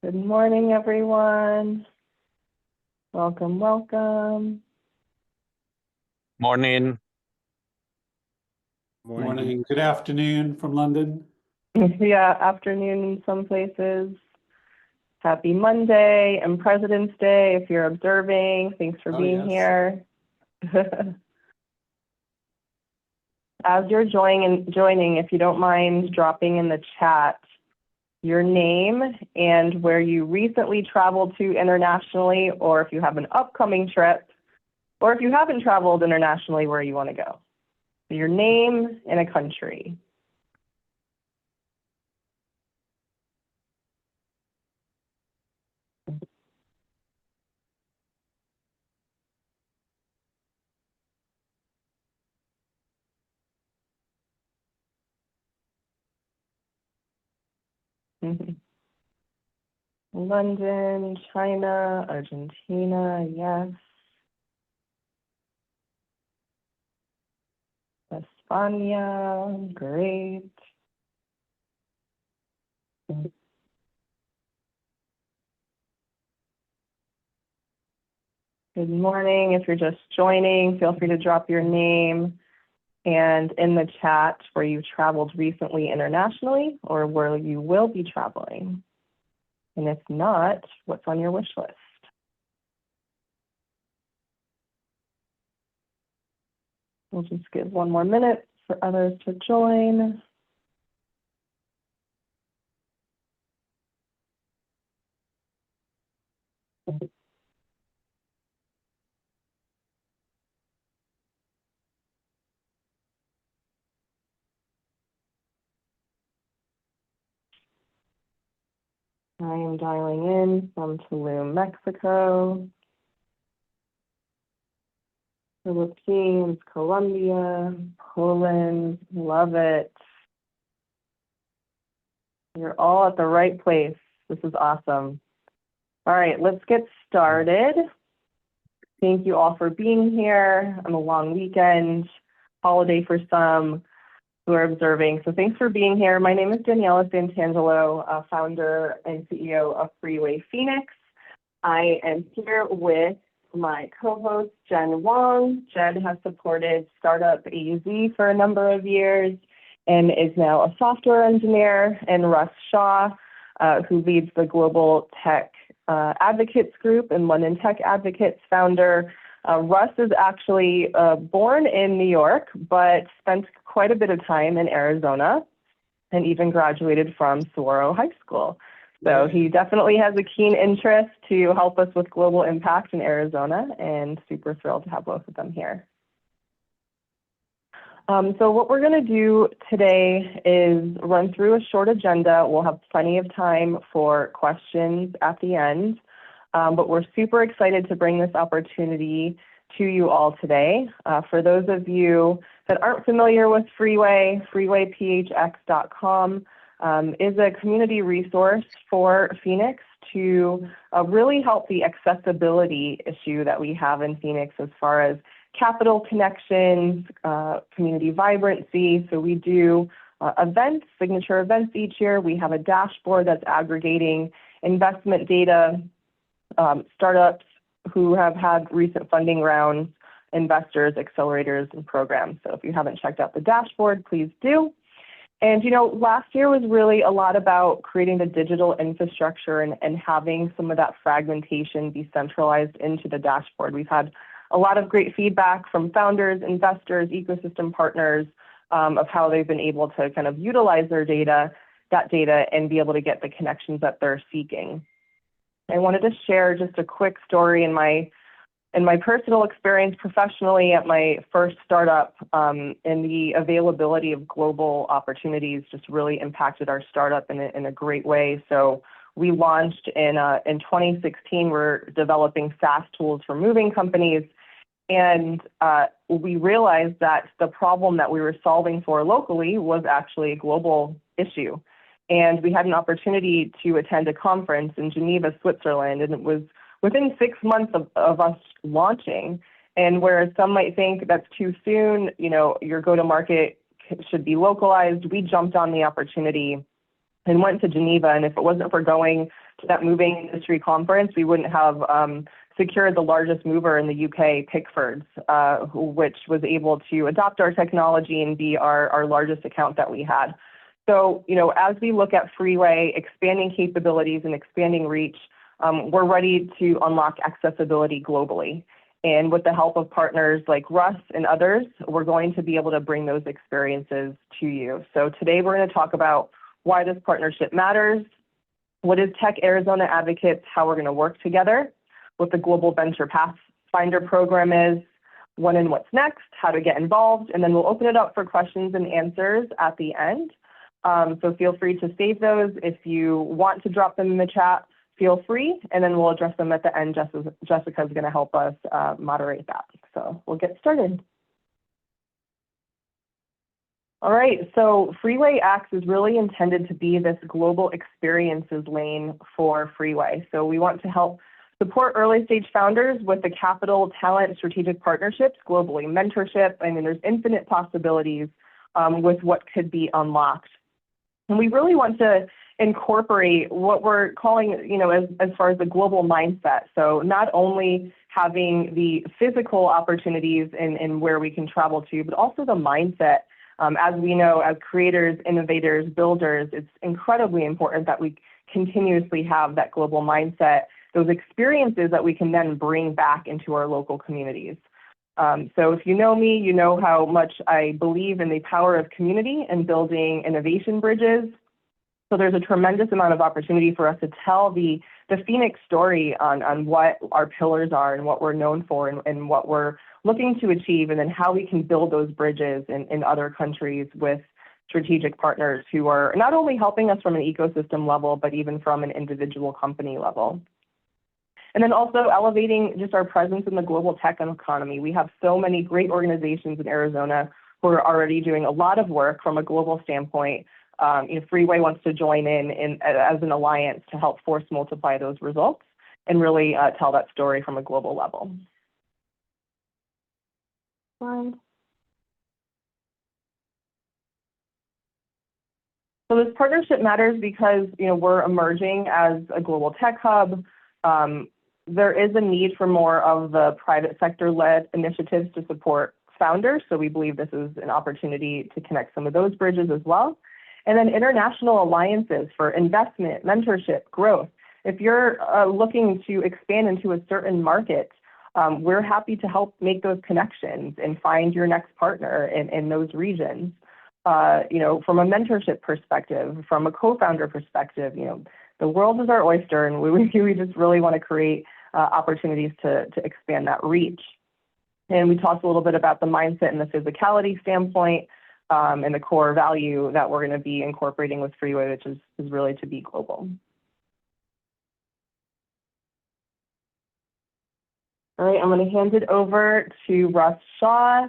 Good morning, everyone. Welcome, welcome. Morning. Morning. Good afternoon from London. Yeah, afternoon in some places. Happy Monday and President's Day if you're observing. Thanks for being here. As you're joining, if you don't mind dropping in the chat your name and where you recently traveled to internationally, or if you have an upcoming trip, or if you haven't traveled internationally, where you want to go. So your name and a country. London, China, Argentina, yes. España, great. Good morning. If you're just joining, feel free to drop your name and in the chat where you traveled recently internationally or where you will be traveling. And if not, what's on your wish list? We'll just give one more minute for others to join. I am dialing in from Tulum, Mexico, Philippines, Colombia, Poland. Love it. You're all at the right place. This is awesome. All right, let's get started. Thank you all for being here on a long weekend, holiday for some who are observing. So thanks for being here. My name is Daniela Santangelo, founder and CEO of Freeway Phoenix. I am here with my co-host, Jen Wong. Jen has supported Startup AZ for a number of years and is now a software engineer, and Russ Shaw, who leads the Global Tech Advocates Group and London Tech Advocates founder. Russ is actually born in New York, but spent quite a bit of time in Arizona and even graduated from Saguaro High School. So he definitely has a keen interest to help us with global impact in Arizona, and super thrilled to have both of them here. So what we're going to do today is run through a short agenda. We'll have plenty of time for questions at the end, but we're super excited to bring this opportunity to you all today. For those of you that aren't familiar with Freeway, freewayphx.com is a community resource for Phoenix to really help the accessibility issue that we have in Phoenix as far as capital connections, community vibrancy. So we do events, signature events each year. We have a dashboard that's aggregating investment data, startups who have had recent funding rounds, investors, accelerators, and programs. So if you haven't checked out the dashboard, please do. And, you know, last year was really a lot about creating the digital infrastructure and having some of that fragmentation be centralized into the dashboard. We've had a lot of great feedback from founders, investors, ecosystem partners of how they've been able to kind of utilize their data, and be able to get the connections that they're seeking. I wanted to share just a quick story in my personal experience professionally at my first startup, and the availability of global opportunities just really impacted our startup in a great way. So we launched in 2016. We're developing SaaS tools for moving companies, and we realized that the problem that we were solving for locally was actually a global issue. And we had an opportunity to attend a conference in Geneva, Switzerland, and it was within 6 months of us launching. And whereas some might think that's too soon, you know, your go-to-market should be localized, we jumped on the opportunity and went to Geneva. And if it wasn't for going to that moving industry conference, we wouldn't have secured the largest mover in the UK, Pickford's, which was able to adopt our technology and be our largest account that we had. So, as we look at Freeway, expanding capabilities and expanding reach, we're ready to unlock accessibility globally. And with the help of partners like Russ and others, we're going to be able to bring those experiences to you. So today we're going to talk about why this partnership matters, what is Tech Arizona Advocates, how we're going to work together, what the Global Venture Pathfinder program is, when and what's next, how to get involved, and then we'll open it up for questions and answers at the end. So feel free to save those. If you want to drop them in the chat, feel free, and then we'll address them at the end. Jessica's going to help us moderate that. So we'll get started. All right, so Freeway Acts is really intended to be this global experiences lane for Freeway. So we want to help support early stage founders with the capital, talent, strategic partnerships globally, mentorship. I mean, there's infinite possibilities with what could be unlocked. And we really want to incorporate what we're calling, as far as the global mindset. So not only having the physical opportunities and where we can travel to, but also the mindset. As we know, as creators, innovators, builders, it's incredibly important that we continuously have that global mindset, those experiences that we can then bring back into our local communities. So if you know me, you know how much I believe in the power of community and building innovation bridges. So there's a tremendous amount of opportunity for us to tell the Phoenix story on what our pillars are and what we're known for and what we're looking to achieve, and then how we can build those bridges in other countries with strategic partners who are not only helping us from an ecosystem level, but even from an individual company level. And then also elevating just our presence in the global tech economy. We have so many great organizations in Arizona who are already doing a lot of work from a global standpoint. Freeway wants to join in as an alliance to help force multiply those results and really tell that story from a global level. So this partnership matters because we're emerging as a global tech hub. There is a need for more of the private sector-led initiatives to support founders. So we believe this is an opportunity to connect some of those bridges as well. And then international alliances for investment, mentorship, growth. If you're looking to expand into a certain market, we're happy to help make those connections and find your next partner in those regions. From a mentorship perspective, from a co-founder perspective, the world is our oyster, and we just really want to create opportunities to expand that reach. And we talked a little bit about the mindset and the physicality standpoint, and the core value that we're going to be incorporating with Freeway, which is really to be global. All right, I'm going to hand it over to Russ Shaw,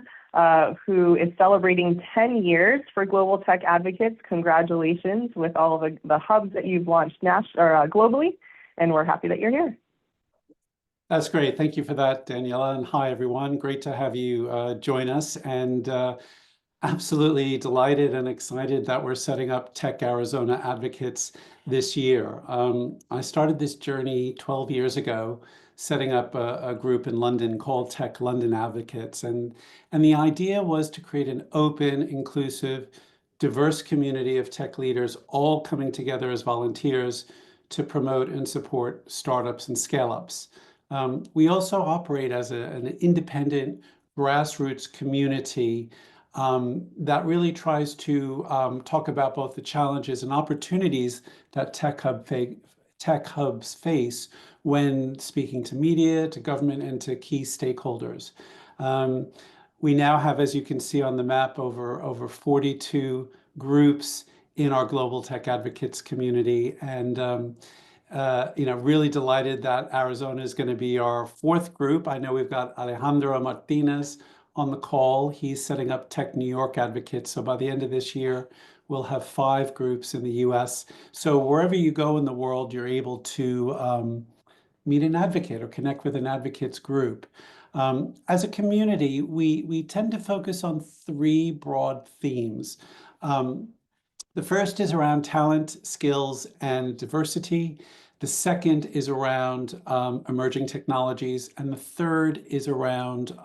who is celebrating 10 years for Global Tech Advocates. Congratulations with all of the hubs that you've launched globally, and we're happy that you're here. That's great. Thank you for that, Daniela. And hi, everyone. Great to have you join us. And absolutely delighted and excited that we're setting up Tech Arizona Advocates this year. I started this journey 12 years ago, setting up a group in London called Tech London Advocates. And the idea was to create an open, inclusive, diverse community of tech leaders all coming together as volunteers to promote and support startups and scale-ups. We also operate as an independent grassroots community that really tries to talk about both the challenges and opportunities that tech hubs face when speaking to media, to government, and to key stakeholders. We now have, as you can see on the map, over 42 groups in our Global Tech Advocates community, and really delighted that Arizona is going to be our fourth group. I know we've got Alejandro Martinez on the call. He's setting up Tech New York Advocates. So by the end of this year, we'll have 5 groups in the US. So wherever you go in the world, you're able to meet an advocate or connect with an advocates group. As a community, we tend to focus on 3 broad themes. The first is around talent, skills, and diversity. The second is around emerging technologies. And the third is around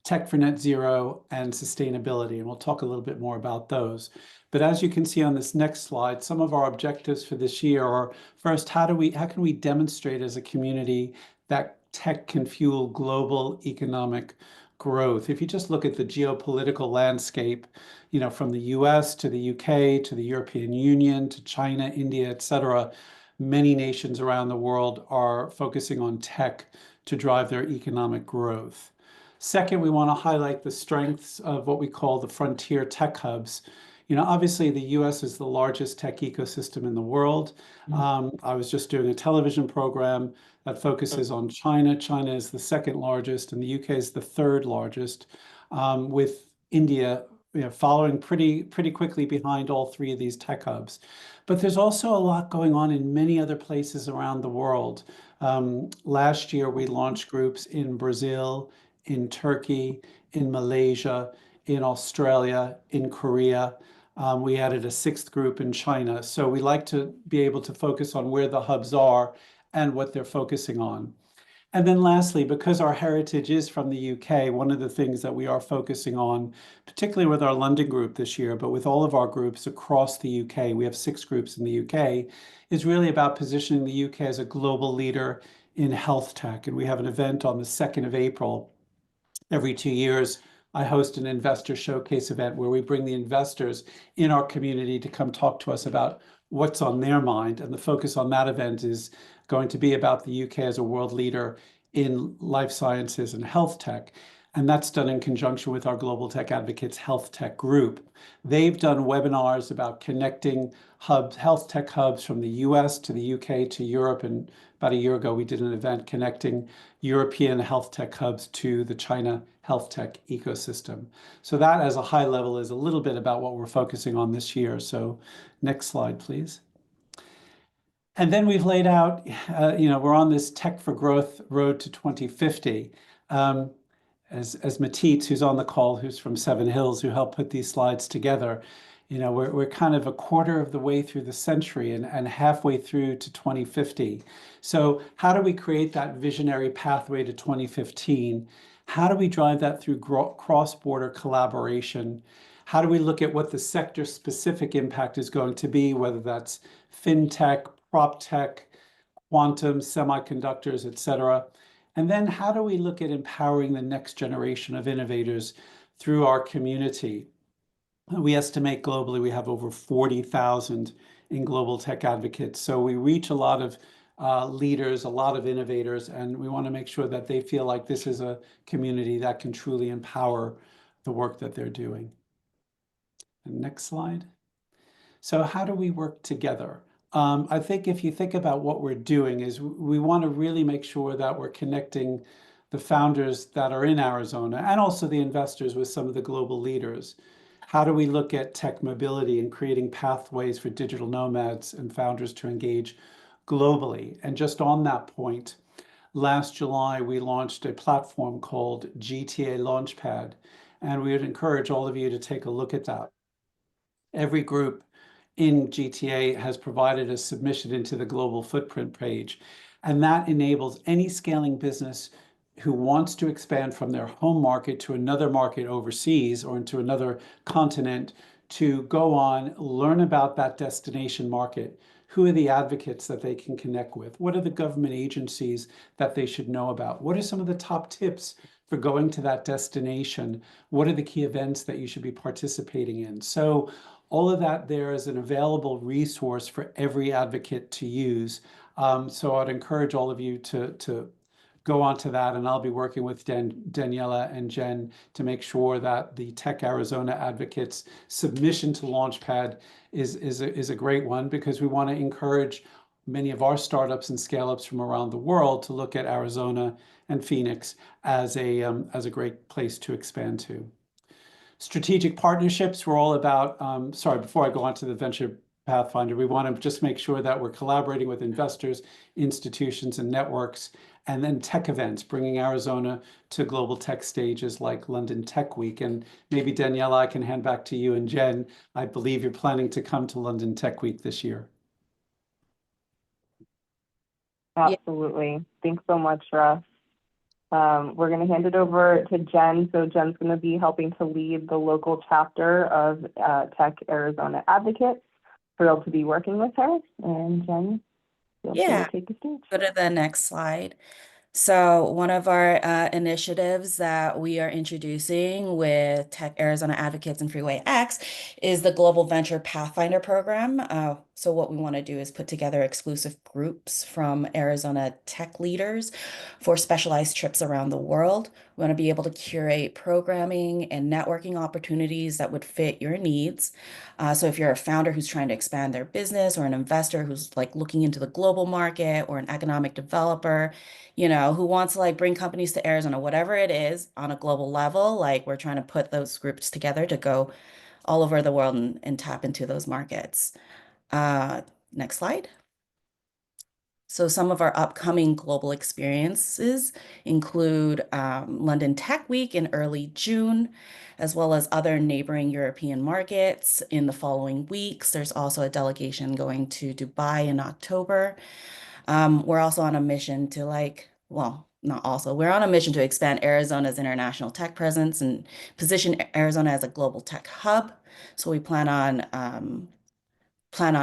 tech for net zero and sustainability. And we'll talk a little bit more about those. But as you can see on this next slide, some of our objectives for this year are, first, how can we demonstrate as a community that tech can fuel global economic growth? If you just look at the geopolitical landscape, from the US to the UK to the European Union to China, India, et cetera, many nations around the world are focusing on tech to drive their economic growth. Second, we want to highlight the strengths of what we call the frontier tech hubs. Obviously, the US is the largest tech ecosystem in the world. I was just doing a television program that focuses on China. China is the second largest, and the UK is the third largest, with India following pretty quickly behind all three of these tech hubs. But there's also a lot going on in many other places around the world. Last year, we launched groups in Brazil, in Turkey, in Malaysia, in Australia, in Korea. We added a sixth group in China. So we like to be able to focus on where the hubs are and what they're focusing on. And then lastly, because our heritage is from the UK, one of the things that we are focusing on, particularly with our London group this year, but with all of our groups across the UK, we have 6 groups in the UK, is really about positioning the UK as a global leader in health tech. And we have an event on the 2nd of April. Every 2 years, I host an investor showcase event where we bring the investors in our community to come talk to us about what's on their mind. And the focus on that event is going to be about the UK as a world leader in life sciences and health tech. And that's done in conjunction with our Global Tech Advocates Health Tech Group. They've done webinars about connecting hubs, health tech hubs from the US to the UK to Europe. And about a year ago, we did an event connecting European health tech hubs to the China health tech ecosystem. So that, as a high level, is a little bit about what we're focusing on this year. So next slide, please. And then we've laid out, we're on this Tech for Growth road to 2050. As Matisse, who's on the call, who's from Seven Hills, who helped put these slides together, we're kind of a quarter of the way through the century and halfway through to 2050. So how do we create that visionary pathway to 2015? How do we drive that through cross-border collaboration? How do we look at what the sector-specific impact is going to be, whether that's fintech, prop tech, quantum, semiconductors, et cetera? And then how do we look at empowering the next generation of innovators through our community? We estimate globally we have over 40,000 in Global Tech Advocates. So we reach a lot of leaders, a lot of innovators, and we want to make sure that they feel like this is a community that can truly empower the work that they're doing. And next slide. So how do we work together? I think if you think about what we're doing is we want to really make sure that we're connecting the founders that are in Arizona and also the investors with some of the global leaders. How do we look at tech mobility and creating pathways for digital nomads and founders to engage globally? And just on that point, last July, we launched a platform called GTA Launchpad, and we would encourage all of you to take a look at that. Every group in GTA has provided a submission into the global footprint page, and that enables any scaling business who wants to expand from their home market to another market overseas or into another continent to go on, learn about that destination market. Who are the advocates that they can connect with? What are the government agencies that they should know about? What are some of the top tips for going to that destination? What are the key events that you should be participating in? So all of that there is an available resource for every advocate to use. So I'd encourage all of you to go on to that, and I'll be working with Daniela and Jen to make sure that the Tech Arizona Advocates submission to Launchpad is a great one, because we want to encourage many of our startups and scale-ups from around the world to look at Arizona and Phoenix as a great place to expand to. Strategic partnerships, we're all about, sorry, before I go on to the venture Pathfinder. We want to just make sure that we're collaborating with investors, institutions, and networks, and then tech events, bringing Arizona to global tech stages like London Tech Week. And maybe Daniela, I can hand back to you and Jen. I believe you're planning to come to London Tech Week this year. Absolutely. Thanks so much, Russ. We're going to hand it over to Jen. So Jen's going to be helping to lead the local chapter of Tech Arizona Advocates. Thrilled to be working with her. And Jen, feel free to take the stage. Go to the next slide. So one of our initiatives that we are introducing with Tech Arizona Advocates and Freeway X is the Global Venture Pathfinder program. So what we want to do is put together exclusive groups from Arizona tech leaders for specialized trips around the world. We want to be able to curate programming and networking opportunities that would fit your needs. So if you're a founder who's trying to expand their business, or an investor who's like looking into the global market, or an economic developer, who wants to like bring companies to Arizona, whatever it is on a global level, like we're trying to put those groups together to go all over the world and tap into those markets. Next slide. So some of our upcoming global experiences include London Tech Week in early June, as well as other neighboring European markets in the following weeks. There's also a delegation going to Dubai in October. We're also on a mission to we're on a mission to expand Arizona's international tech presence and position Arizona as a global tech hub. So we plan on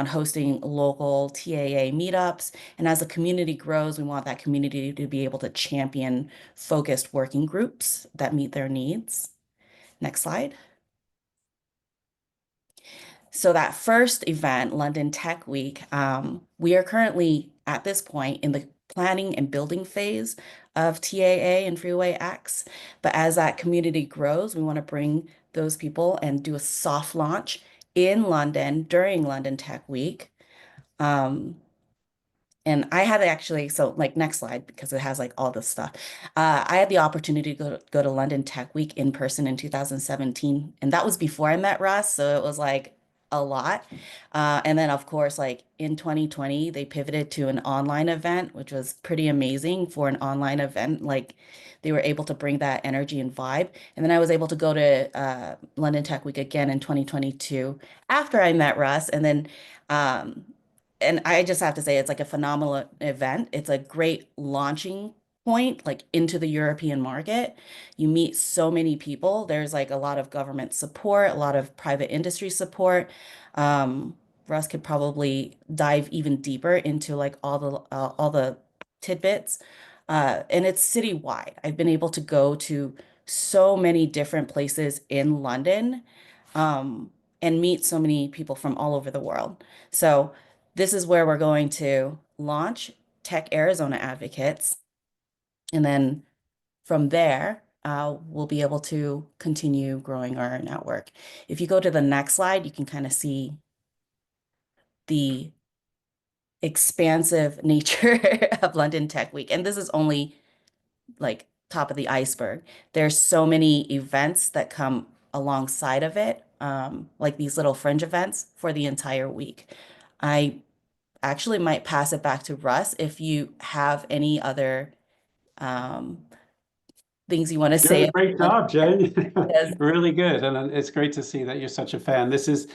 hosting local TAA meetups. And as the community grows, we want that community to be able to champion focused working groups that meet their needs. Next slide. So that first event, London Tech Week, we are currently at this point in the planning and building phase of TAA and Freeway X. But as that community grows, we want to bring those people and do a soft launch in London during London Tech Week. And I had actually, so like next slide, because it has like all this stuff. I had the opportunity to go to London Tech Week in person in 2017. And that was before I met Russ. So it was like a lot. And then of course, like in 2020, they pivoted to an online event, which was pretty amazing for an online event. Like they were able to bring that energy and vibe. And then I was able to go to London Tech Week again in 2022 after I met Russ. And I just have to say, it's like a phenomenal event. It's a great launching point, like into the European market. You meet so many people. There's like a lot of government support, a lot of private industry support. Russ could probably dive even deeper into like all the tidbits. And it's citywide. I've been able to go to so many different places in London, and meet so many people from all over the world. So this is where we're going to launch Tech Arizona Advocates. And then from there, we'll be able to continue growing our network. If you go to the next slide, you can kind of see the expansive nature of London Tech Week. And this is only like top of the iceberg. There's so many events that come alongside of it, like these little fringe events for the entire week. I actually might pass it back to Russ if you have any other things you want to say. You're doing a great job, Jen. Yes. Really good. And it's great to see that you're such a fan. This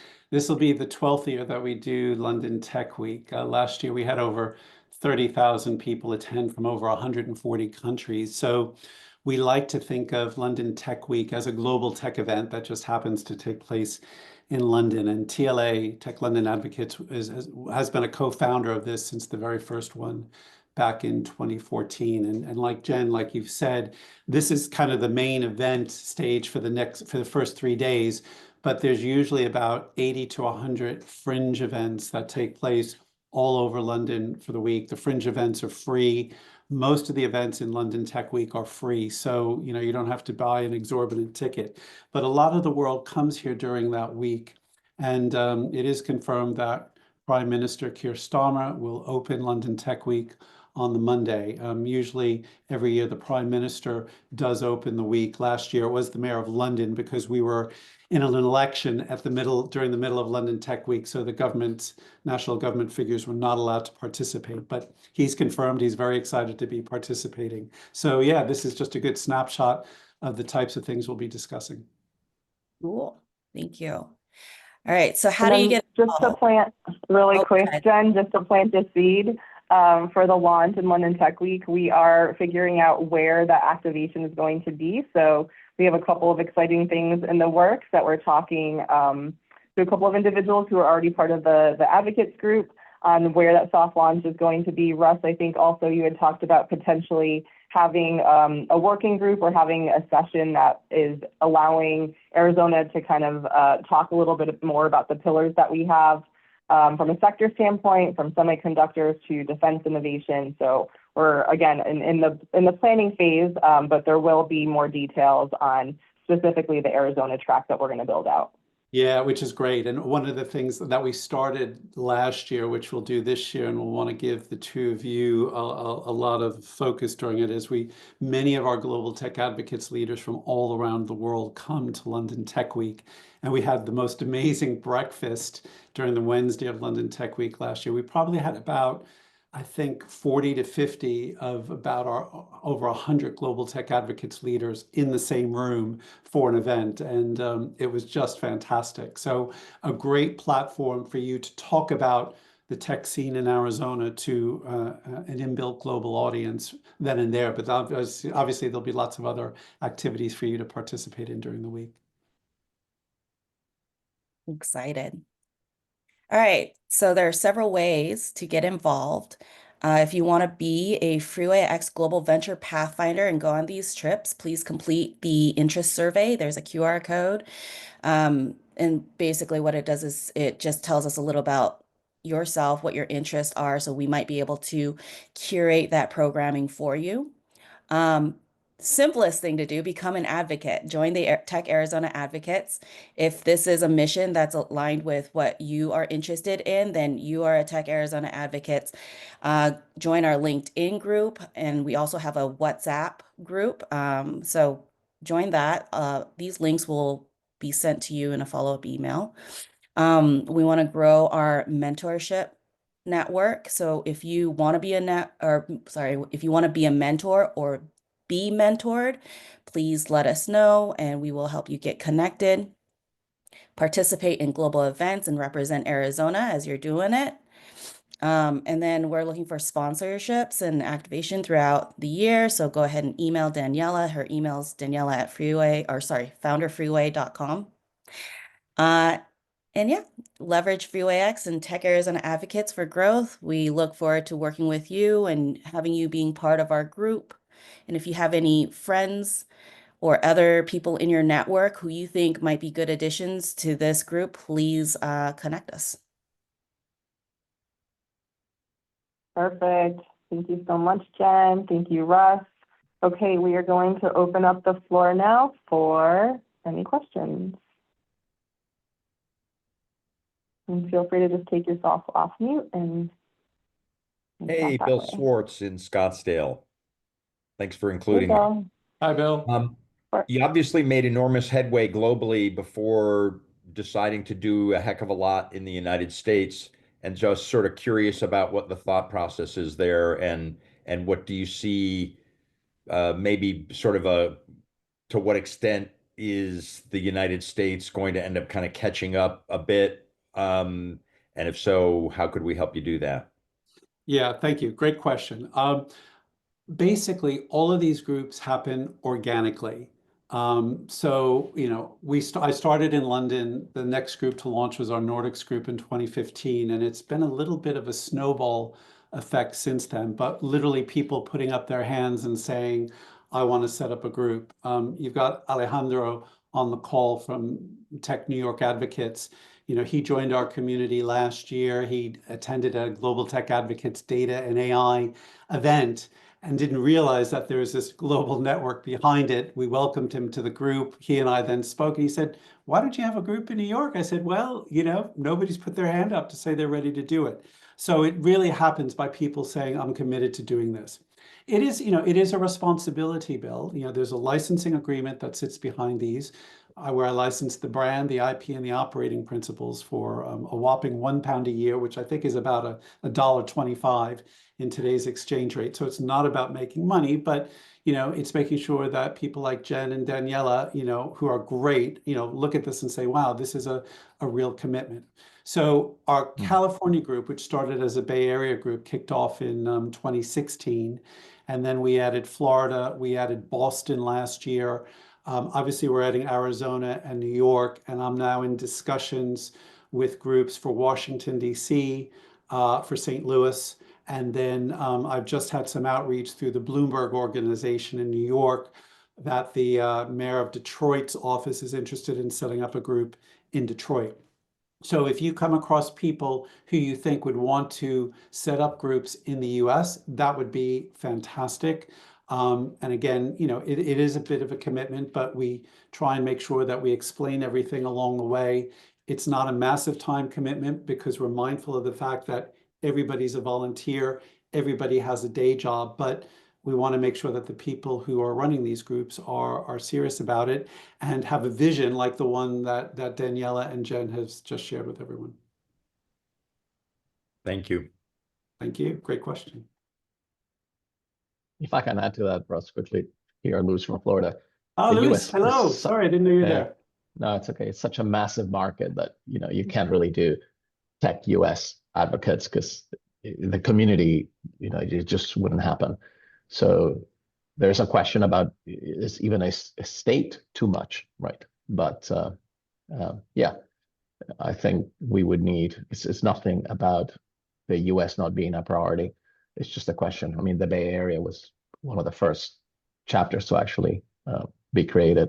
will be the 12th year that we do London Tech Week. Last year we had over 30,000 people attend from over 140 countries. So we like to think of London Tech Week as a global tech event that just happens to take place in London. And TLA, Tech London Advocates, has been a co-founder of this since the very first one back in 2014. And like Jen, like you've said, this is kind of the main event stage for the first 3 days, but there's usually about 80 to 100 fringe events that take place all over London for the week. The fringe events are free. Most of the events in London Tech Week are free, so you don't have to buy an exorbitant ticket. But a lot of the world comes here during that week, and it is confirmed that Prime Minister Keir Starmer will open London Tech Week on the Monday. Usually every year the Prime Minister does open the week. Last year it was the Mayor of London because we were in an election during the middle of London Tech Week, so the national government figures were not allowed to participate. But he's confirmed he's very excited to be participating. So yeah, this is just a good snapshot of the types of things we'll be discussing. Cool. Thank you. All right. So how And do you then get just to involved? plant really Oh, quick, good. Jen, just to plant a seed for the launch in London Tech Week, we are figuring out where the activation is going to be. So we have a couple of exciting things in the works that we're talking to a couple of individuals who are already part of the advocates group on where that soft launch is going to be. Russ, I think also you had talked about potentially having a working group or having a session that is allowing Arizona to kind of talk a little bit more about the pillars that we have from a sector standpoint, from semiconductors to defense innovation. So we're, again, in the planning phase, but there will be more details on specifically the Arizona track that we're going to build out. Yeah, which is great. And one of the things that we started last year, which we'll do this year, and we'll want to give the two of you a lot of focus during it, is many of our global tech advocates leaders from all around the world come to London Tech Week. And we had the most amazing breakfast during the Wednesday of London Tech Week last year. We probably had about, I think, 40 to 50 of about our over 100 global tech advocates leaders in the same room for an event. And it was just fantastic. So a great platform for you to talk about the tech scene in Arizona to an inbuilt global audience then and there. But obviously there'll be lots of other activities for you to participate in during the week. Excited. All right, so there are several ways to get involved. If you want to be a Freeway X Global Venture Pathfinder and go on these trips, please complete the interest survey. There's a QR code. And basically what it does is it just tells us a little about yourself, what your interests are, so we might be able to curate that programming for you. Simplest thing to do, become an advocate. Join the Tech Arizona Advocates. If this is a mission that's aligned with what you are interested in, then you are a Tech Arizona Advocates. Join our LinkedIn group, and we also have a WhatsApp group. So join that. These links will be sent to you in a follow-up email. We want to grow our mentorship network. So if you want to be if you want to be a mentor or be mentored, please let us know and we will help you get connected. Participate in global events and represent Arizona as you're doing it. And then we're looking for sponsorships and activation throughout the year. So go ahead and email Daniela. Her email is founderfreeway.com. And yeah, leverage Freeway X and Tech Arizona Advocates for growth. We look forward to working with you and having you being part of our group. And if you have any friends or other people in your network who you think might be good additions to this group, please connect us. Perfect. Thank you so much, Jen. Thank you, Russ. Okay, we are going to open up the floor now for any questions. And feel free to just take yourself off mute and Hey, talk that Bill way. Swartz in Scottsdale. Thanks for Hey, including me. Bill. Hi, Bill. You obviously made enormous headway globally before deciding to do a heck of a lot in the United States, and just sort of curious about what the thought process is there, and what do you see, maybe sort of to what extent is the United States going to end up kind of catching up a bit? And if so, how could we help you do that? Yeah, thank you. Great question. Basically, all of these groups happen organically. So, I started in London. The next group to launch was our Nordics group in 2015, and it's been a little bit of a snowball effect since then, but literally people putting up their hands and saying, I want to set up a group. You've got Alejandro on the call from Tech New York Advocates. He joined our community last year. He attended a Global Tech Advocates Data and AI event. and didn't realize that there was this global network behind it. We welcomed him to the group. He and I then spoke, and he said, "Why don't you have a group in New York?" I said, "Well, nobody's put their hand up to say they're ready to do it." So it really happens by people saying, "I'm committed to doing this." It is, it is a responsibility, Bill. There's a licensing agreement that sits behind these, where I license the brand, the IP, and the operating principles for a whopping £1 a year, which I think is about a $1.25 in today's exchange rate. So it's not about making money, but it's making sure that people like Jen and Daniela, who are great, look at this and say, wow, this is a real commitment. So our California group, which started as a Bay Area group, kicked off in 2016. And then we added Florida, we added Boston last year. Obviously, we're adding Arizona and New York, and I'm now in discussions with groups for Washington, D.C., for St. Louis. And then I've just had some outreach through the Bloomberg organization in New York that the mayor of Detroit's office is interested in setting up a group in Detroit. So if you come across people who you think would want to set up groups in the US, that would be fantastic. And again, it is a bit of a commitment, but we try and make sure that we explain everything along the way. It's not a massive time commitment because we're mindful of the fact that everybody's a volunteer, everybody has a day job, but we want to make sure that the people who are running these groups are serious about it and have a vision like the one that Daniela and Jen has just shared with everyone. Thank you. Thank you. Great question. If I can add to that, Russ, quickly, here, Luis from Florida. Oh, Luis, hello. Sorry, I didn't know you were there. No, it's okay. It's such a massive market that, you can't really do tech US advocates because the community, it just wouldn't happen. So there's a question about, is even a state too much, right? But yeah, I think we would need, it's nothing about the US not being a priority. It's just a question. I mean, the Bay Area was one of the first chapters to actually be created.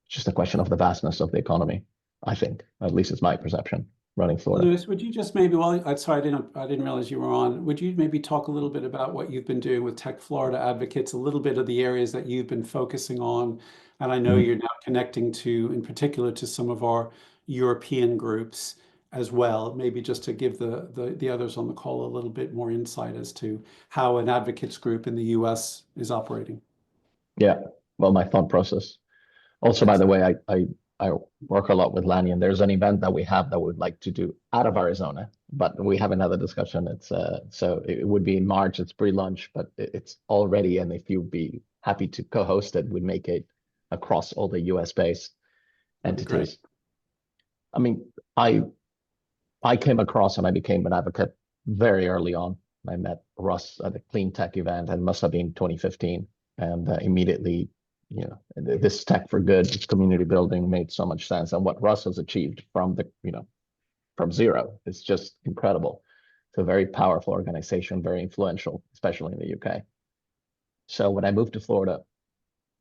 It's just a question of the vastness of the economy, I think. At least it's my perception running Florida. Luis, would you just maybe, sorry, I didn't realize you were on. Would you maybe talk a little bit about what you've been doing with Tech Florida Advocates, a little bit of the areas that you've been focusing on? And I know you're now connecting to, in particular, to some of our European groups as well, maybe just to give the others on the call a little bit more insight as to how an advocates group in the US is operating. Yeah, well, my thought process. Also, by the way, I work a lot with Lanny, and there's an event that we have that we'd like to do out of Arizona, but we have another discussion. It's so it would be in March. It's pre-launch, but it's all ready. And if you'd be happy to co-host it, we'd make it across all the US-based entities. I mean, I came across and I became an advocate very early on. I met Russ at a clean tech event, and must have been 2015, and immediately, this tech for good, this community building made so much sense. And what Russ has achieved from from zero is just incredible. It's a very powerful organization, very influential, especially in the UK. So when I moved to Florida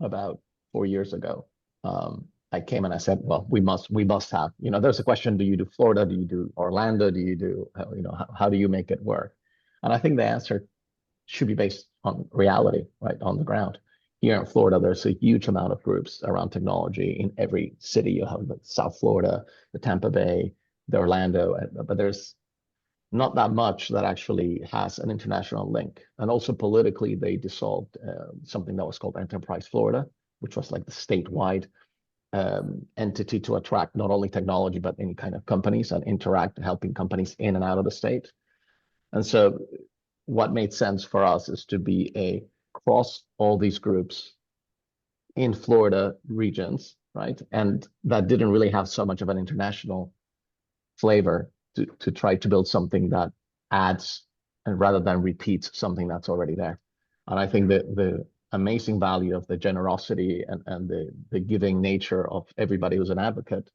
about 4 years ago, I came and I said, well, we must have, there's a question, do you do Florida? Do you do Orlando? Do you do, how do you make it work? And I think the answer should be based on reality, right, on the ground. Here in Florida, there's a huge amount of groups around technology in every city. You have the South Florida, the Tampa Bay, the Orlando, but there's not that much that actually has an international link. And also politically, they dissolved something that was called Enterprise Florida, which was like the statewide entity to attract not only technology, but any kind of companies and interact, helping companies in and out of the state. And so what made sense for us is to be across all these groups in Florida regions, right? And that didn't really have so much of an international flavor to try to build something that adds and rather than repeats something that's already there. And I think that the amazing value of the generosity and the giving nature of everybody who's an advocate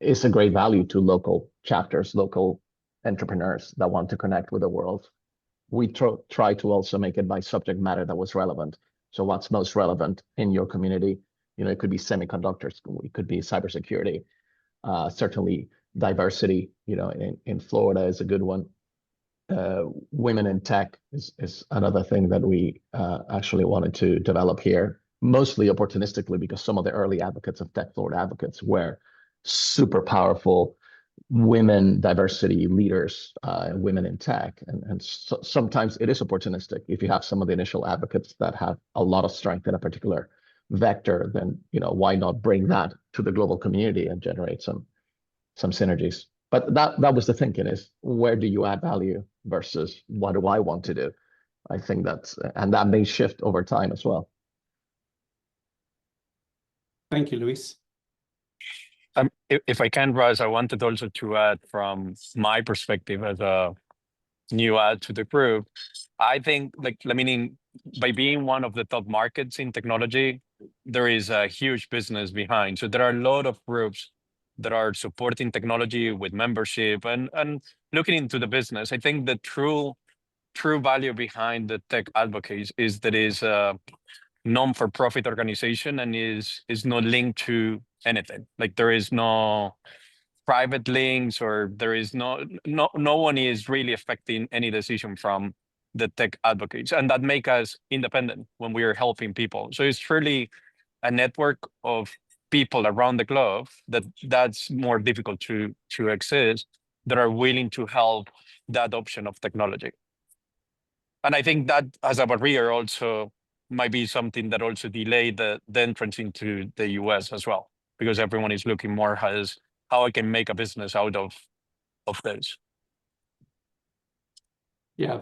is a great value to local chapters, local entrepreneurs that want to connect with the world. We try to also make it by subject matter that was relevant. So what's most relevant in your community? It could be semiconductors, it could be cybersecurity, certainly diversity, in Florida is a good one. women in tech is another thing that we actually wanted to develop here, mostly opportunistically, because some of the early advocates of tech forward advocates were super powerful women diversity leaders, women in tech. And so sometimes it is opportunistic. If you have some of the initial advocates that have a lot of strength in a particular vector, then why not bring that to the global community and generate some synergies. But that was the thinking, is where do you add value versus what do I want to do? I think and that may shift over time as well. Thank you, Luis. If I can, Russ, I wanted also to add from my perspective as a new add to the group. I think, meaning by being one of the top markets in technology, there is a huge business behind. So there are a lot of groups that are supporting technology with membership and looking into the business. I think the true value behind the tech advocates is that is a non-for-profit organization and is not linked to anything. Like there is no private links, or there is no one is really affecting any decision from the tech advocates, and that make us independent when we are helping people. So it's truly a network of people around the globe that's more difficult to access, that are willing to help that option of technology. And I think that as a barrier also might be something that also delay the entrance into the US as well, because everyone is looking more as how I can make a business out of those. Yeah,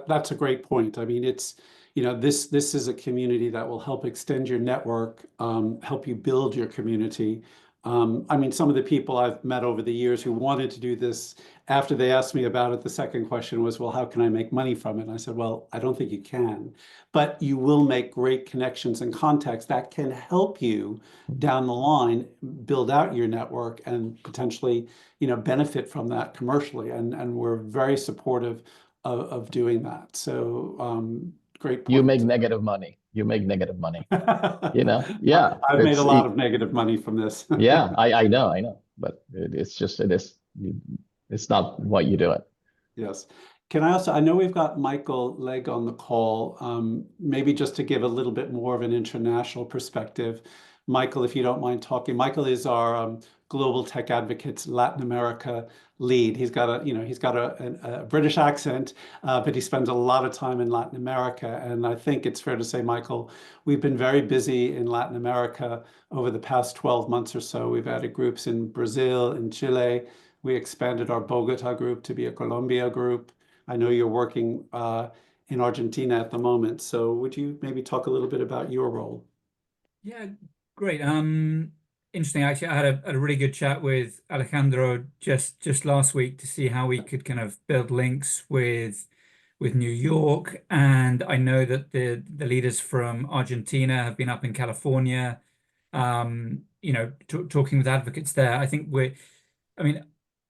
that's a great point. I mean, it's, this is a community that will help extend your network, help you build your community. I mean, some of the people I've met over the years who wanted to do this, after they asked me about it, the second question was, well, how can I make money from it? And I said, well, I don't think you can, but you will make great connections and contacts that can help you down the line build out your network and potentially, benefit from that commercially. And we're very supportive of doing that. So great point. You make negative money. Yeah. I've made a lot of negative money from this. Yeah, I know, but it's not what you do it. Yes. Can I know we've got Michael Legg on the call, maybe just to give a little bit more of an international perspective. Michael, if you don't mind talking. Michael is our Global Tech Advocates Latin America lead. He's got a British accent, but he spends a lot of time in Latin America. And I think it's fair to say, Michael, we've been very busy in Latin America over the past 12 months or so. We've added groups in Brazil, in Chile. We expanded our Bogota group to be a Colombia group. I know you're working in Argentina at the moment. So would you maybe talk a little bit about your role? Yeah, great. Interesting. Actually, I had a really good chat with Alejandro just last week to see how we could kind of build links with New York, and I know that the leaders from Argentina have been up in California, talking with advocates there. I think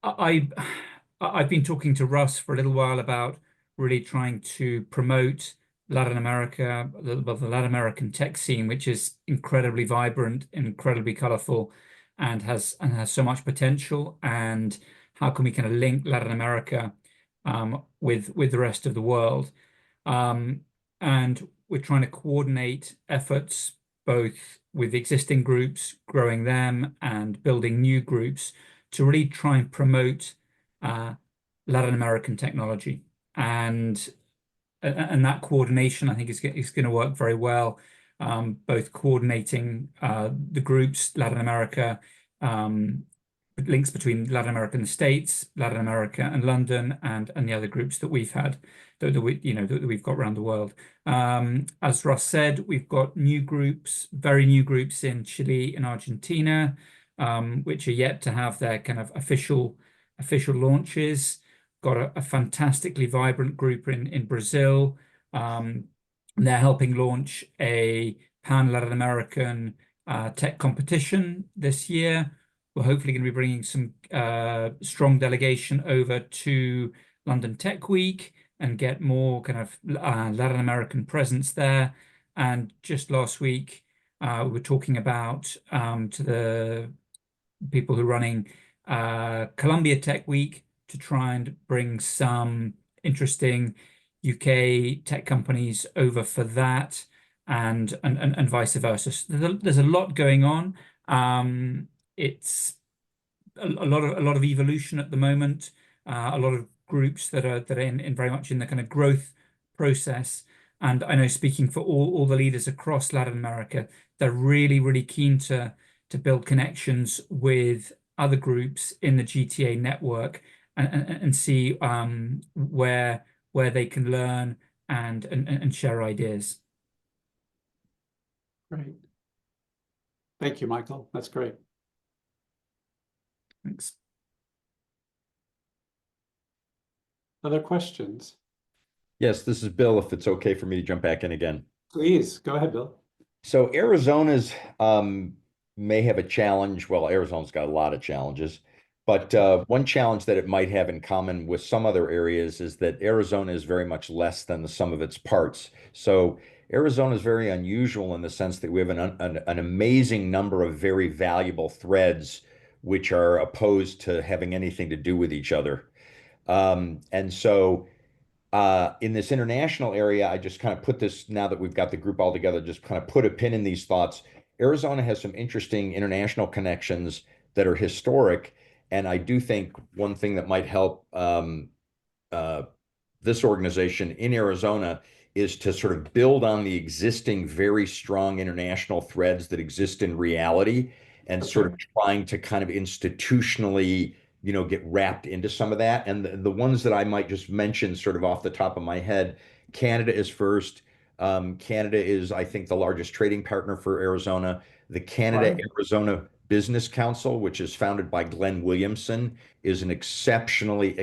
I've been talking to Russ for a little while about really trying to promote Latin America, the Latin American tech scene, which is incredibly vibrant, incredibly colorful, and has so much potential. And how can we kind of link Latin America with the rest of the world? And we're trying to coordinate efforts both with existing groups, growing them, and building new groups to really try and promote Latin American technology. And that coordination, I think, is going to work very well. Both coordinating the groups, Latin America, links between Latin America and the States, Latin America and London, and the other groups that we've had that we've got around the world. As Russ said, we've got new groups, very new groups in Chile and Argentina, which are yet to have their kind of official launches. Got a fantastically vibrant group in Brazil. They're helping launch a pan-Latin American tech competition this year. We're hopefully going to be bringing some strong delegation over to London Tech Week and get more kind of Latin American presence there. And just last week, we were talking about to the people who are running Columbia Tech Week to try and bring some interesting UK tech companies over for that, and vice versa. So there's a lot going on. It's a lot of evolution at the moment. A lot of groups that are in very much in the kind of growth process. And I know, speaking for all the leaders across Latin America, they're really keen to build connections with other groups in the GTA network, and see where they can learn and share ideas. Great. Thank you, Michael. That's great. Thanks. Other questions? Yes, this is Bill, if it's okay for me to jump back in again. Please, go ahead, Bill. So Arizona's may have a challenge. Well, Arizona's got a lot of challenges, but one challenge that it might have in common with some other areas is that Arizona is very much less than the sum of its parts. So Arizona is very unusual in the sense that we have an amazing number of very valuable threads which are opposed to having anything to do with each other. And so in this international area, I just kind of put this, now that we've got the group all together, just kind of put a pin in these thoughts. Arizona has some interesting international connections that are historic. And I do think one thing that might help this organization in Arizona is to sort of build on the existing very strong international threads that exist in reality, and sort of trying to kind of institutionally, get wrapped into some of that. And the ones that I might just mention sort of off the top of my head, Canada is first. Canada is, I think, the largest trading partner for Arizona. The Canada-Arizona Business Council, which is founded by Glenn Williamson, is an exceptionally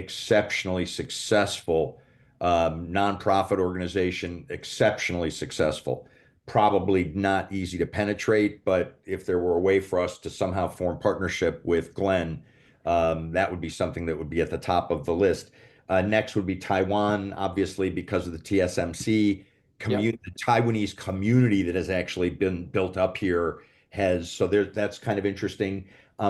successful nonprofit organization, exceptionally successful. Probably not easy to penetrate, but if there were a way for us to somehow form partnership with Glenn, that would be something that would be at the top of the list. Next would be Taiwan, obviously, because of the TSMC community, the Taiwanese community that has actually been built up here that's kind of interesting.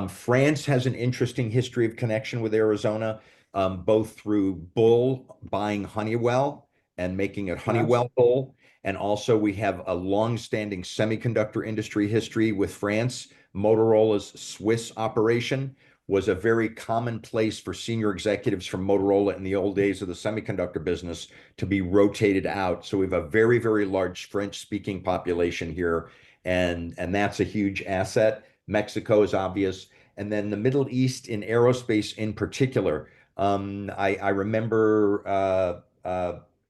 France has an interesting history of connection with Arizona, both through Bull buying Honeywell and making it Honeywell Bull. And also we have a long-standing semiconductor industry history with France. Motorola's Swiss operation was a very common place for senior executives from Motorola in the old days of the semiconductor business to be rotated out. So we have a very large French-speaking population here, and that's a huge asset. Mexico is obvious. And then the Middle East in aerospace in particular. I remember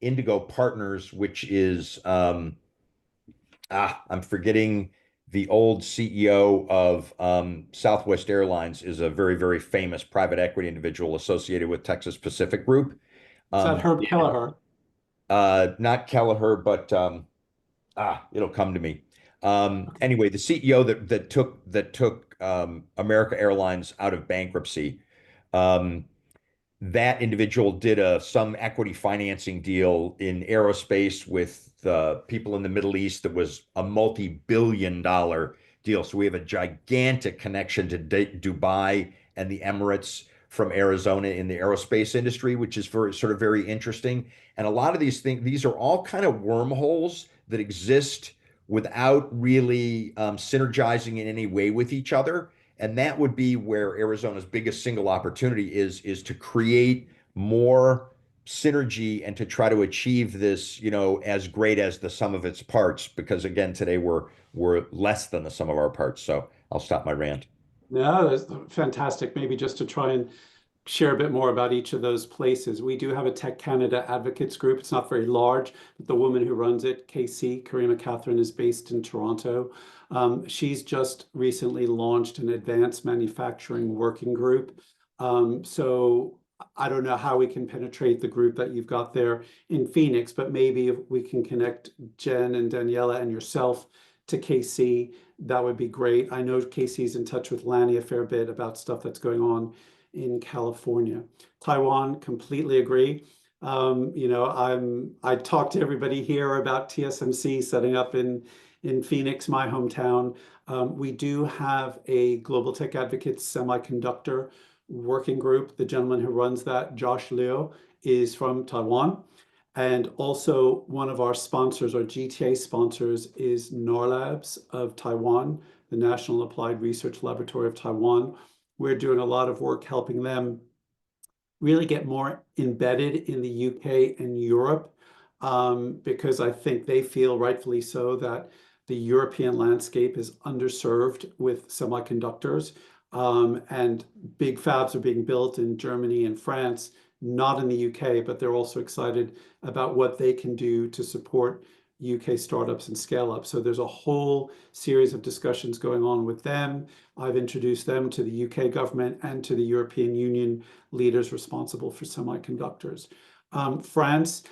Indigo Partners, which is, I'm forgetting the old CEO of Southwest Airlines, is a very famous private equity individual associated with Texas Pacific Group. Is that Herb Kelleher? Not Kelleher, but it'll come to me. Anyway, the CEO that took America Airlines out of bankruptcy, that individual did some equity financing deal in aerospace with people in the Middle East that was a multi-billion-dollar deal. So we have a gigantic connection to Dubai and the Emirates from Arizona in the aerospace industry, which is very interesting. And a lot of these things, these are all kind of wormholes that exist without really synergizing in any way with each other. And that would be where Arizona's biggest single opportunity is to create more synergy and to try to achieve this, as great as the sum of its parts. Because again, today we're less than the sum of our parts. So I'll stop my rant. No, that's fantastic. Maybe just to try and share a bit more about each of those places. We do have a Tech Canada Advocates group. It's not very large, but the woman who runs it, KC, Karima Catherine, is based in Toronto. She's just recently launched an advanced manufacturing working group. So I don't know how we can penetrate the group that you've got there in Phoenix, but maybe if we can connect Jen and Daniela and yourself to KC, that would be great. I know KC's in touch with Lanny a fair bit about stuff that's going on in California. Taiwan, completely agree. I talked to everybody here about TSMC setting up in Phoenix, my hometown. We do have a Global Tech Advocates semiconductor working group. The gentleman who runs that, Josh Liu, is from Taiwan. And also one of our sponsors, our GTA sponsors, is NORLabs of Taiwan, the National Applied Research Laboratory of Taiwan. We're doing a lot of work helping them really get more embedded in the UK and Europe, because I think they feel, rightfully so, that the European landscape is underserved with semiconductors, and big fabs are being built in Germany and France, not in the UK, but they're also excited about what they can do to support UK startups and scale up. So there's a whole series of discussions going on with them. I've introduced them to the UK government and to the European Union leaders responsible for semiconductors. France,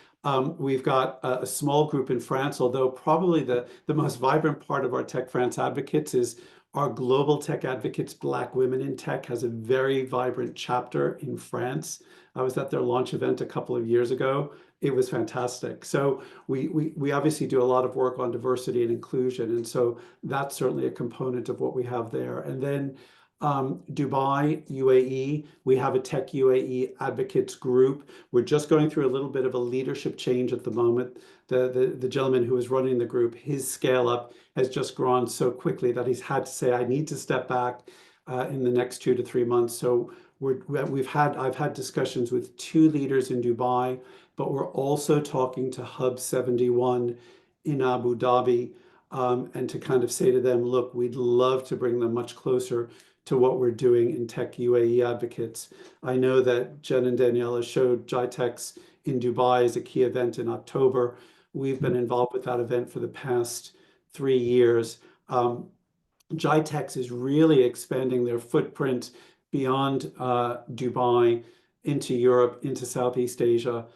we've got a small group in France, although probably the most vibrant part of our Tech France advocates is our Global Tech Advocates Black Women in Tech has a very vibrant chapter in France. I was at their launch event a couple of years ago. It was fantastic. So we obviously do a lot of work on diversity and inclusion. And so that's certainly a component of what we have there. And then Dubai, UAE, we have a Tech UAE advocates group. We're just going through a little bit of a leadership change at the moment. The gentleman who is running the group, his scale up has just grown so quickly that he's had to say, I need to step back in the next 2 to 3 months. So I've had discussions with 2 leaders in Dubai, but we're also talking to Hub 71 in Abu Dhabi, and to kind of say to them, look, we'd love to bring them much closer to what we're doing in Tech UAE advocates. I know that Jen and Daniela showed GITEX in Dubai as a key event in October. We've been involved with that event for the past 3 years. GITEX is really expanding their footprint beyond Dubai into Europe, into Southeast Asia.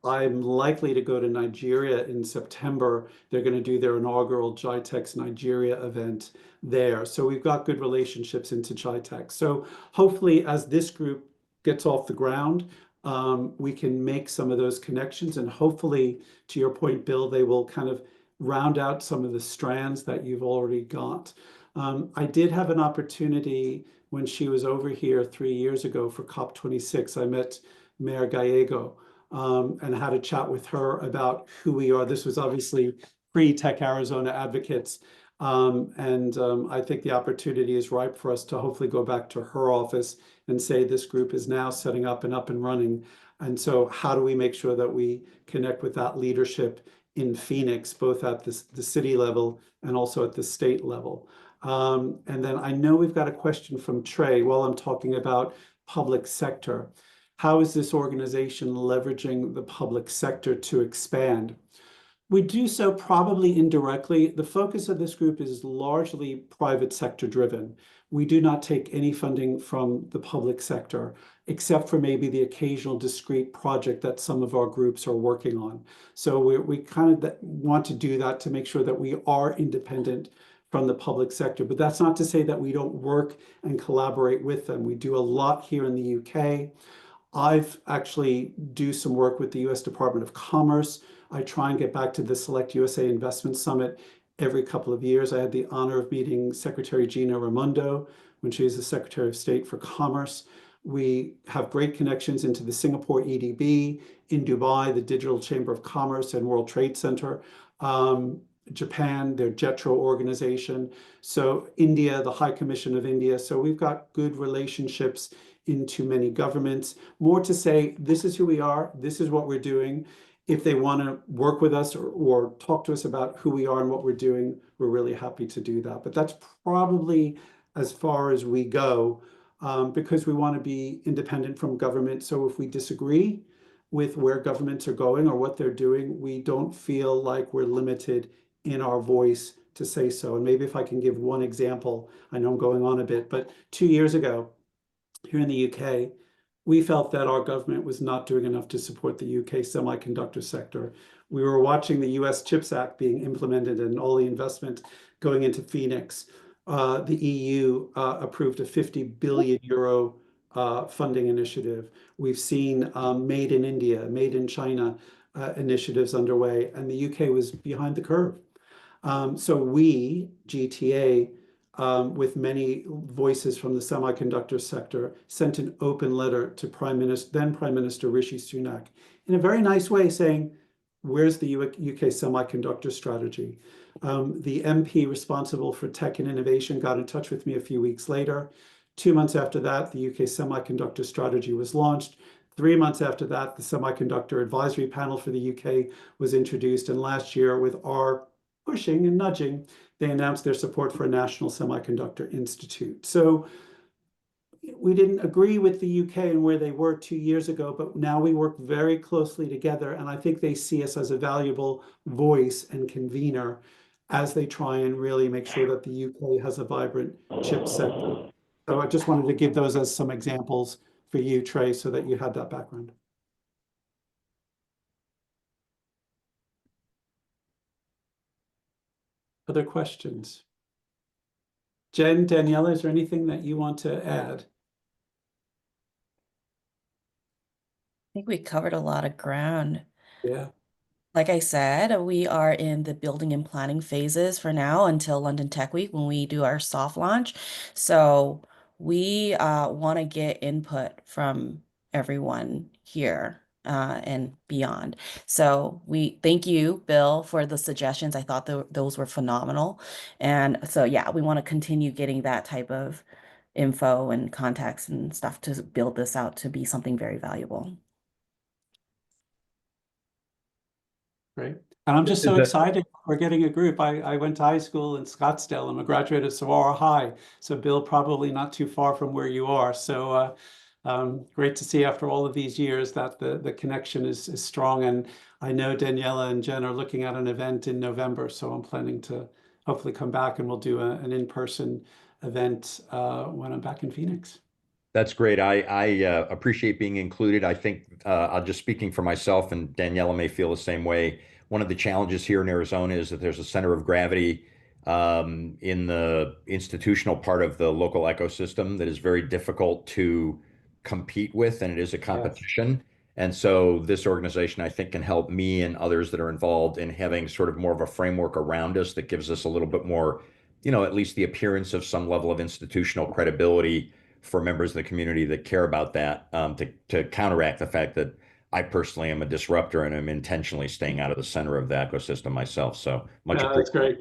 I'm likely to go to Nigeria in September. They're going to do their inaugural GITEX Nigeria event there. So we've got good relationships into GITEX. So hopefully as this group gets off the ground, we can make some of those connections. And hopefully, to your point, Bill, they will kind of round out some of the strands that you've already got. I did have an opportunity when she was over here 3 years ago for COP26. I met Mayor Gallego and had a chat with her about who we are. This was obviously pre-Tech Arizona Advocates. I think the opportunity is ripe for us to hopefully go back to her office and say this group is now setting up and running. And so how do we make sure that we connect with that leadership in Phoenix, both at the city level and also at the state level? And then I know we've got a question from Trey while I'm talking about public sector. How is this organization leveraging the public sector to expand? We do so probably indirectly. The focus of this group is largely private sector driven. We do not take any funding from the public sector, except for maybe the occasional discrete project that some of our groups are working on. So we kind of want to do that to make sure that we are independent from the public sector. But that's not to say that we don't work and collaborate with them. We do a lot here in the UK. I've actually do some work with the US Department of Commerce. I try and get back to the Select USA Investment Summit every couple of years. I had the honor of meeting Secretary Gina Raimondo when she was the Secretary of State for Commerce. We have great connections into the Singapore EDB, in Dubai, the Digital Chamber of Commerce and World Trade Center, Japan, their JETRO organization. So India, the High Commission of India. So we've got good relationships into many governments. More to say, this is who we are, this is what we're doing. If they want to work with us or talk to us about who we are and what we're doing, we're really happy to do that. But that's probably as far as we go, because we want to be independent from government. So if we disagree with where governments are going or what they're doing, we don't feel like we're limited in our voice to say so. And maybe if I can give one example, I know I'm going on a bit, but 2 years ago, here in the UK, we felt that our government was not doing enough to support the UK semiconductor sector. We were watching the US CHIPS Act being implemented and all the investment going into Phoenix. The EU approved a 50 billion euro funding initiative. We've seen Made in India, Made in China initiatives underway, and the UK was behind the curve. So we, GTA, with many voices from the semiconductor sector, sent an open letter to then Prime Minister Rishi Sunak in a very nice way saying, where's the UK semiconductor strategy? The MP responsible for tech and innovation got in touch with me a few weeks later. 2 months after that, the UK semiconductor strategy was launched. 3 months after that, the Semiconductor Advisory Panel for the UK was introduced. And last year, with our pushing and nudging, they announced their support for a National Semiconductor Institute. So we didn't agree with the UK and where they were 2 years ago, but now we work very closely together. And I think they see us as a valuable voice and convener as they try and really make sure that the UK has a vibrant chip sector. So I just wanted to give those as some examples for you, Trey, so that you had that background. Other questions? Jen, Daniela, is there anything that you want to add? I think we covered a lot of ground. Yeah. Like I said, we are in the building and planning phases for now until London Tech Week when we do our soft launch. So we want to get input from everyone here and beyond. So we thank you, Bill, for the suggestions. I thought those were phenomenal. And so, yeah, we want to continue getting that type of info and contacts and stuff to build this out to be something very valuable. Great. And I'm just so excited we're getting a group. I went to high school in Scottsdale. I'm a graduate of Saguaro High. So Bill, probably not too far from where you are. So great to see after all of these years that the connection is strong. And I know Daniela and Jen are looking at an event in November. So I'm planning to hopefully come back and we'll do an in-person event when I'm back in Phoenix. That's great. I appreciate being included. I think I'm just speaking for myself, and Daniela may feel the same way. One of the challenges here in Arizona is that there's a center of gravity in the institutional part of the local ecosystem that is very difficult to compete with, and it is a competition. And so this organization, I think, can help me and others that are involved in having sort of more of a framework around us that gives us a little bit more, at least the appearance of some level of institutional credibility for members of the community that care about that, to counteract the fact that I personally am a disruptor and I'm intentionally staying out of the center of the ecosystem myself. So much appreciated. That's great.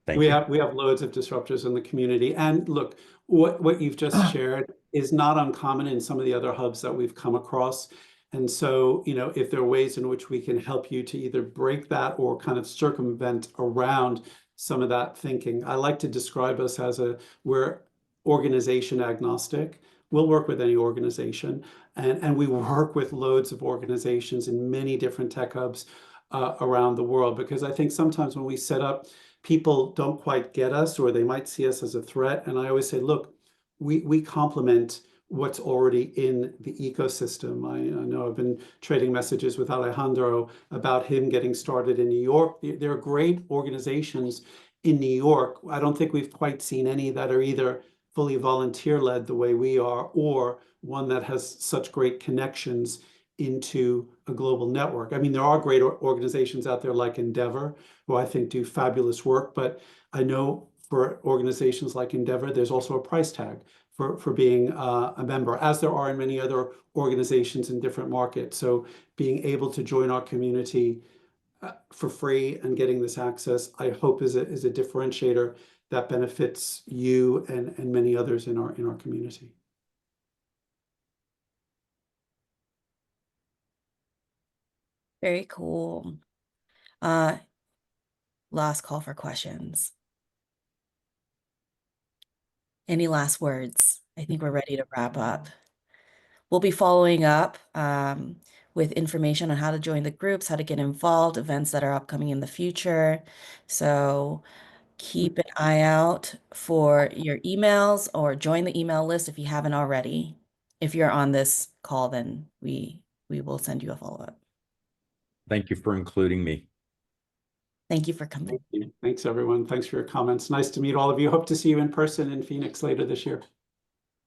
Thank you. We have loads of disruptors in the community. And look, what you've just shared is not uncommon in some of the other hubs that we've come across. And so, if there are ways in which we can help you to either break that or kind of circumvent around some of that thinking, I like to describe us as we're organization agnostic. We'll work with any organization, and we work with loads of organizations in many different tech hubs around the world, because I think sometimes when we set up, people don't quite get us, or they might see us as a threat. And I always say, look, we complement what's already in the ecosystem. I know I've been trading messages with Alejandro about him getting started in New York. There are great organizations in New York. I don't think we've quite seen any that are either fully volunteer-led the way we are, or one that has such great connections into a global network. I mean, there are great organizations out there like Endeavor, who I think do fabulous work, but I know for organizations like Endeavor, there's also a price tag for being a member, as there are in many other organizations in different markets. So being able to join our community for free and getting this access, I hope is a differentiator that benefits you and many others in our community. Very cool. Last call for questions. Any last words? I think we're ready to wrap up. We'll be following up with information on how to join the groups, how to get involved, events that are upcoming in the future. So keep an eye out for your emails, or join the email list if you haven't already. If you're on this call, then we will send you a follow-up. Thank you for including me. Thank you for coming. Thanks, everyone. Thanks for your comments. Nice to meet all of you. Hope to see you in person in Phoenix later this year.